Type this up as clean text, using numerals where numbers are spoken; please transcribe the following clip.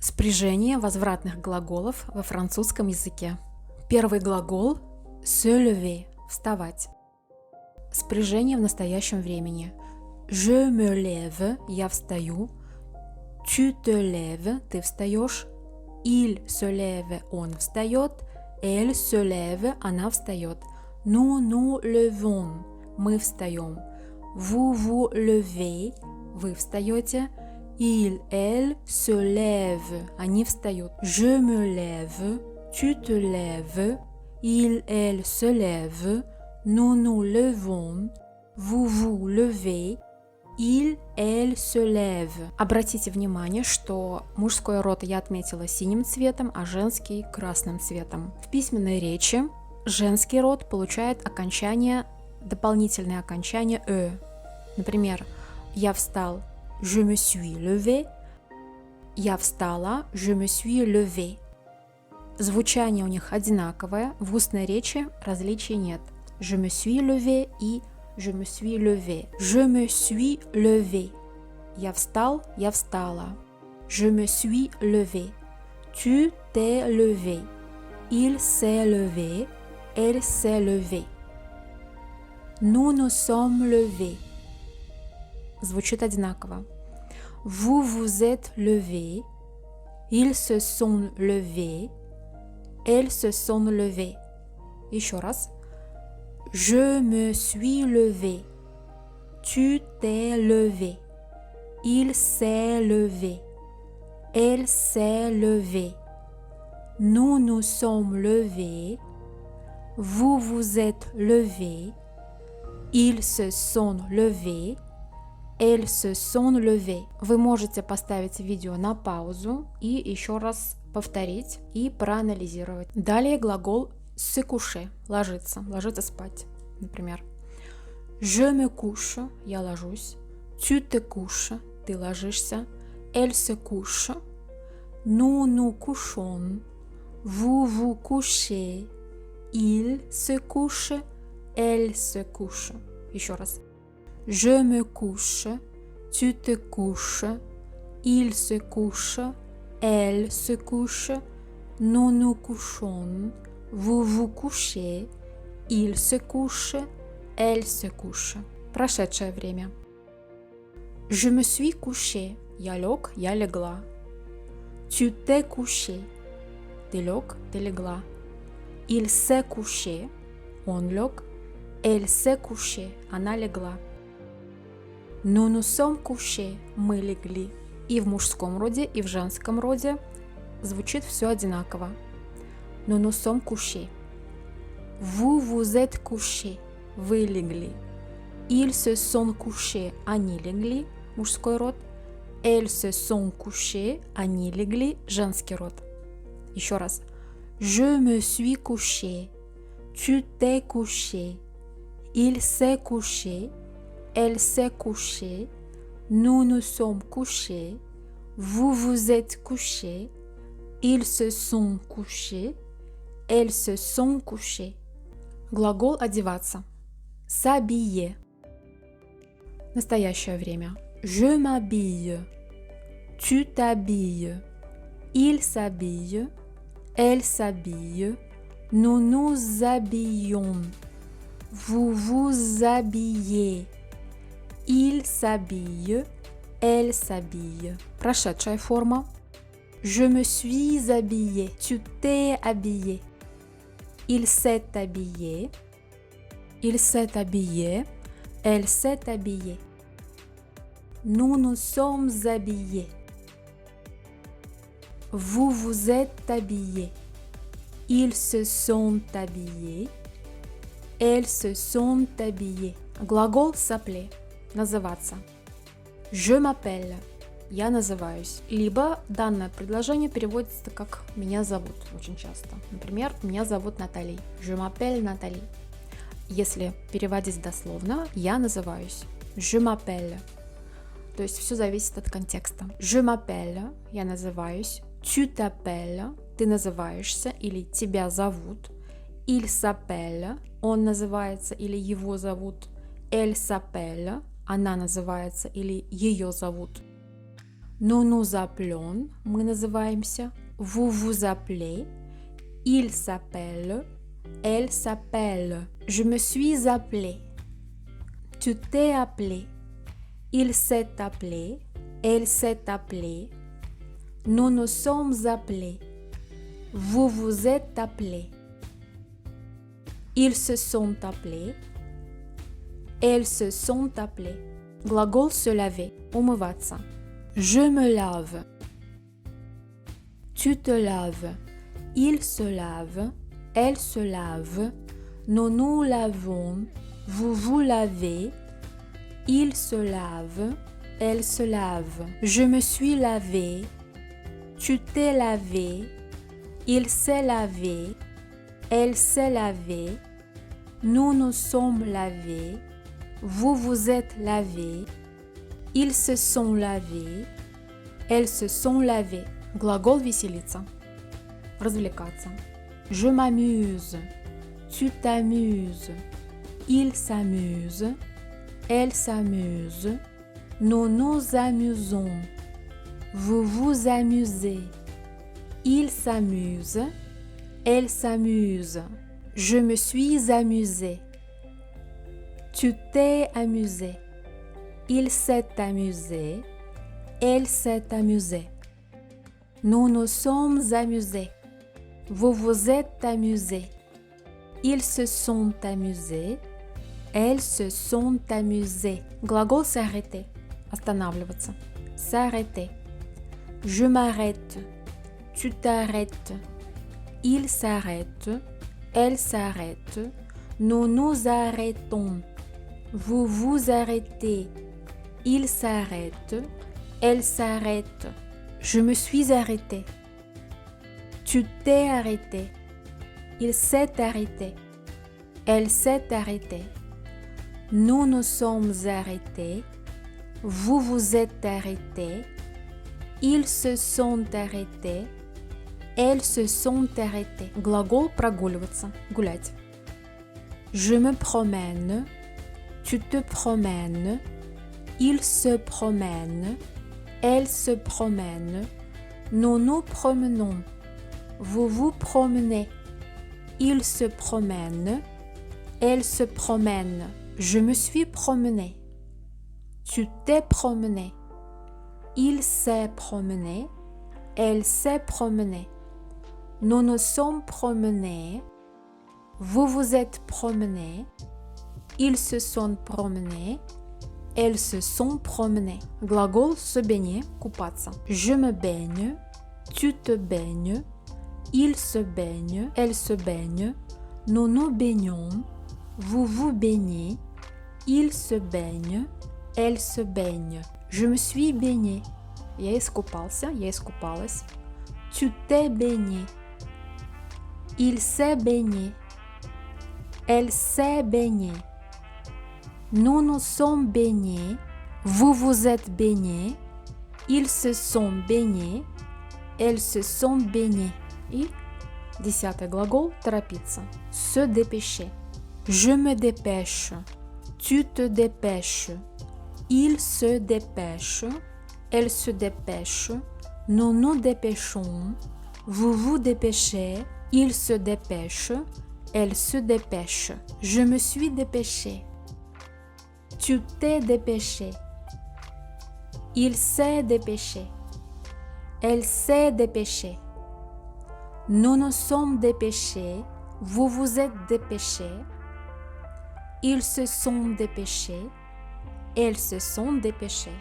Спряжение возвратных глаголов во французском языке. Первый глагол se lever – вставать. Спряжение в настоящем времени. Je me lève – я встаю. Tu te lèves – ты встаешь. Il se lève – он встает. Elle se lève – она встает. Nous nous levons – мы встаем. Vous vous levez – вы встаете. Il, elle se lève – они встают. Je me lève – tu te lèves. Il, elle se lève. Nous nous levons. Vous vous levez. Il, elle se lève. Обратите внимание, что мужской род я отметила синим цветом, а женский красным цветом. В письменной речи женский род получает окончание, дополнительное окончание «э». Например, я встал – je me suis levé. Я встала – je me suis levé. Звучание у них одинаковое, в устной речи различий нет. Je me suis levé и je me suis levé. Je me suis levé. Я встал, я встала. Je me suis levé. Tu t'es levé. Il s'est levé. Elle s'est levée. Nous nous sommes levés. Звучит одинаково. Vous vous êtes levés. Ils se sont levés. Elles se sont levées. Еще раз. Je me suis levé. Tu t'es levé. Il s'est levé. Elle s'est levée. Nous nous sommes levés. Vous vous êtes levés. Ils se sont levés. Elles se sont levées. Вы можете поставить видео на паузу и еще раз повторить и проанализировать. Далее глагол se coucher – ложиться, ложиться спать. Например, je me couche – я ложусь. Tu te couches – ты ложишься. Elle se couche. Nous nous couchons. Vous vous couchez. Il se couche. Elle se couche. Еще раз. Je me couche. Tu te couches. Il se couche. Elle se couche. Nous nous couchons. Vous vous couchez. Il se couche. Elle se couche. Прошедшее время. Je me suis couché. Я лег, я легла. Tu t'es couché. Ты лег, ты легла. Il s'est couché. Он лег. Elle s'est couchée. Она легла. Nous nous sommes couchés. Мы легли. И в мужском роде, и в женском роде звучит все одинаково. Nous nous sommes couchés. Vous vous êtes couchés. Вы легли. Ils se sont couchés. Они легли. Мужской род. Elles se sont couchées. Они легли. Женский род. Еще раз. Je me suis couché. Tu t'es couché. Il s'est couché. Elle s'est couchée. Nous nous sommes couchés. Vous vous êtes couchés. Ils se sont couchés. Elles se sont couchées. Глагол одеваться. S'habiller. Настоящее время. Je m'habille. Tu t'habilles. Il s'habille. Elle s'habille. Nous nous habillons. Vous vous habillez. Il s'habille. Elle s'habille. Прошедшая форма. Je me suis habillé. Tu t'es habillé. Il s'est habillé. Il s'est habillé. Elle s'est habillée. Nous nous sommes habillés. Vous vous êtes habillés. Ils se sont habillés. Elles se sont habillées. Глагол s'appeler. Называться. Je m'appelle. Я называюсь. Либо данное предложение переводится как «меня зовут» очень часто. Например, «меня зовут Натали». Je m'appelle Натали. Если переводить дословно, я называюсь. Je m'appelle. То есть все зависит от контекста. Je m'appelle. Я называюсь. Tu t'appelles. Ты называешься или тебя зовут. Il s'appelle. Он называется или его зовут. Elle s'appelle. Она называется или ее зовут. Nous nous appelons, мы называемся. Vous vous appelez. Il s'appelle. Elle s'appelle. Je me suis appelé. Tu t'es appelé. Il s'est appelé. Elle s'est appelée. Nous nous sommes appelés. Vous vous êtes appelés. Ils se sont appelés. Elles se sont appelées. Глагол se laver, умываться. Je me lave. Tu te laves. Il se lave. Elle se lave. Nous nous lavons. Vous vous lavez. Il se lave. Elle se lave. Je me suis lavé. Tu t'es lavé. Il s'est lavé. Elle s'est lavée. Nous nous sommes lavés. Vous vous êtes lavés. Ils se sont lavés. Elles se sont lavées. Глагол веселиться. Развлекаться. Je m'amuse. Tu t'amuses. Il s'amuse. Elle s'amuse. Nous nous amusons. Vous vous amusez. Il s'amuse. Elle s'amuse. Je me suis amusé. Tu t'es amusé. Il s'est amusé. Elle s'est amusée. Nous nous sommes amusés. Vous vous êtes amusés. Ils se sont amusés. Elles se sont amusées. Глагол s'arrêter. Останавливаться. S'arrêter. Je m'arrête. Tu t'arrêtes. Il s'arrête. Elle s'arrête. Nous nous arrêtons. Vous vous arrêtez. Il s'arrête. Elle s'arrête. Je me suis arrêté. Tu t'es arrêté. Il s'est arrêté. Elle s'est arrêtée. Nous nous sommes arrêtés. Vous vous êtes arrêtés. Ils se sont arrêtés. Elles se sont arrêtées. Глагол прогуливаться, гулять. Je me promène. Tu te promènes. Il se promène. Elle se promène. Nous nous promenons. Vous vous promenez. Il se promène. Elle se promène. Je me suis promené. Tu t'es promené. Il s'est promené. Elle s'est promenée. Nous nous sommes promenés. Vous vous êtes promenés. Ils se sont promenés. Elles se sont promenées. Глагол se baigner, купаться. Je me baigne. Tu te baignes. Il se baigne. Elle se baigne. Nous nous baignons. Vous vous baignez. Il se baigne. Elle se baigne. Je me suis baigné. Я искупался, я искупалась. Tu t'es baigné. Il s'est baigné. Elle s'est baignée. Nous nous sommes baignés. Vous vous êtes baignés. Ils se sont baignés. Elles se sont baignées. И 10 глагол торопиться. Se dépêcher. Je me dépêche. Tu te dépêches. Il se dépêche. Elle se dépêche. Nous nous dépêchons. Vous vous dépêchez. Il se dépêche. Elle se dépêche. Je me suis dépêché. Tu t'es dépêché. Il s'est dépêché. Elle s'est dépêchée. Nous nous sommes dépêchés. Vous vous êtes dépêchés. Ils se sont dépêchés. Elles se sont dépêchées.